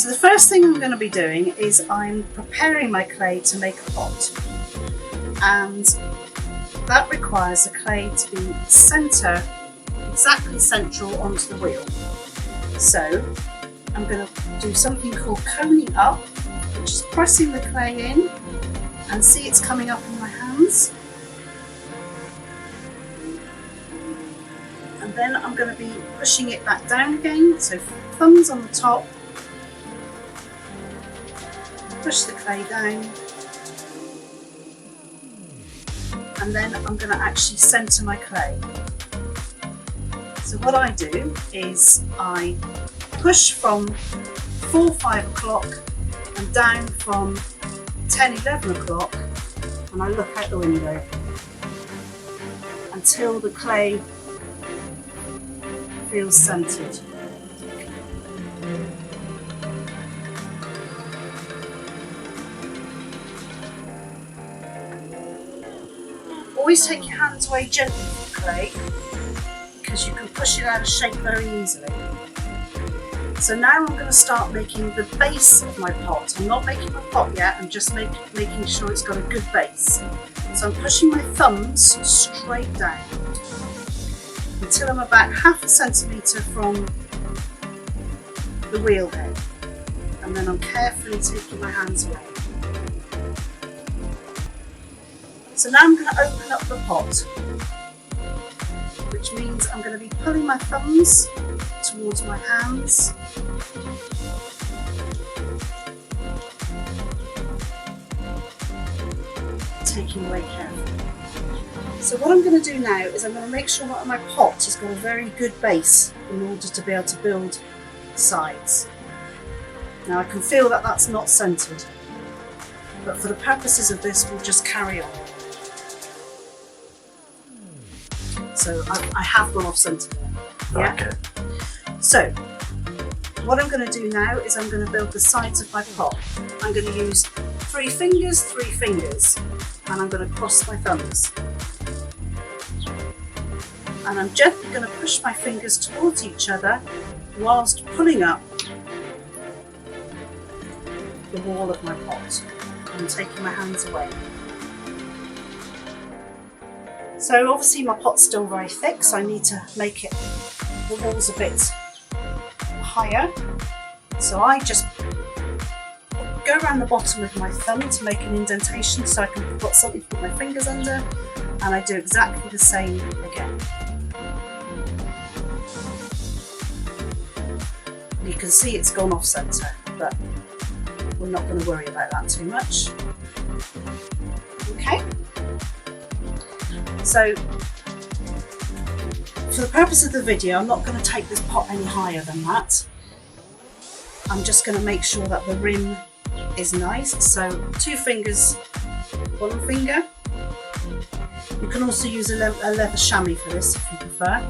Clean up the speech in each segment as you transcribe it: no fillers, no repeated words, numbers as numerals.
So the first thing I'm going to be doing is I'm preparing my clay to make a pot, and that requires the clay to be exactly central onto the wheel. So I'm going to do something called coning up, which is pressing the clay in, and see it's coming up in my hands. And then I'm going to be pushing it back down again, so thumbs on the top, push the clay down, and then I'm going to actually centre my clay. So what I do is I push from 4-5 o'clock and down from 10-11 o'clock, and I look out the window until the clay feels centred. Always take your hands away gently from the clay, because you can push it out of shape very easily. So now I'm going to start making the base of my pot. I'm not making my pot yet, I'm just making sure it's got a good base. So I'm pushing my thumbs straight down until I'm about 1/2 centimetre from the wheel head, and then I'm carefully taking my hands away. So now I'm going to open up the pot, which means I'm going to be pulling my thumbs towards my hands, taking away carefully. So what I'm going to do now is I'm going to make sure that my pot has got a very good base in order to be able to build sides. Now I can feel that that's not centred, but for the purposes of this we'll just carry on. So I have gone off centre there. Yeah? Okay. So what I'm going to do now is I'm going to build the sides of my pot. I'm going to use 3 fingers, and I'm going to cross my thumbs. And I'm gently going to push my fingers towards each other whilst pulling up the wall of my pot and taking my hands away. So obviously my pot's still very thick, so I need to make it, the walls a bit higher. So I just go around the bottom with my thumb to make an indentation so I can put something to put my fingers under, and I do exactly the same again. You can see it's gone off centre, but we're not going to worry about that too much. Okay. So, for the purpose of the video, I'm not going to take this pot any higher than that. I'm just going to make sure that the rim is nice. So 2 fingers, 1 finger. You can also use a leather chamois for this if you prefer.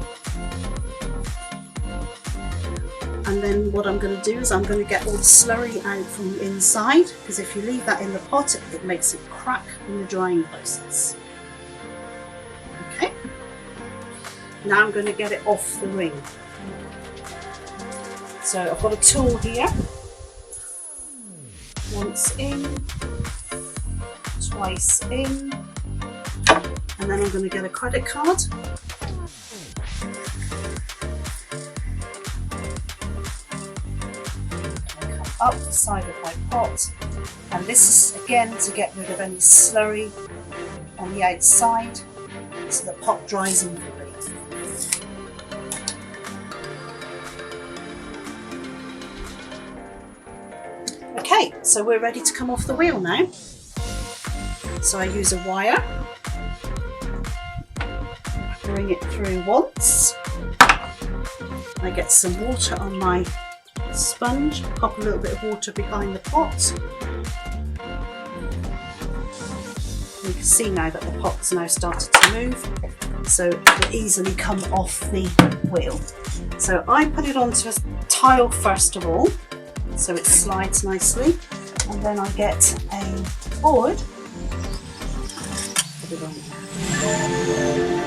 And then what I'm going to do is I'm going to get all the slurry out from the inside, because if you leave that in the pot it makes it crack in the drying process. Okay. Now I'm going to get it off the ring. So I've got a tool here. Once in, twice in, and then I'm going to get a credit card. Up the side of my pot, and this is again to get rid of any slurry on the outside so the pot dries evenly. Okay, so we're ready to come off the wheel now. So I use a wire, bring it through once, I get some water on my sponge, pop a little bit of water behind the pot. You can see now that the pot's now started to move, so it will easily come off the wheel. So I put it onto a tile first of all, so it slides nicely, and then I get a board, put it on there.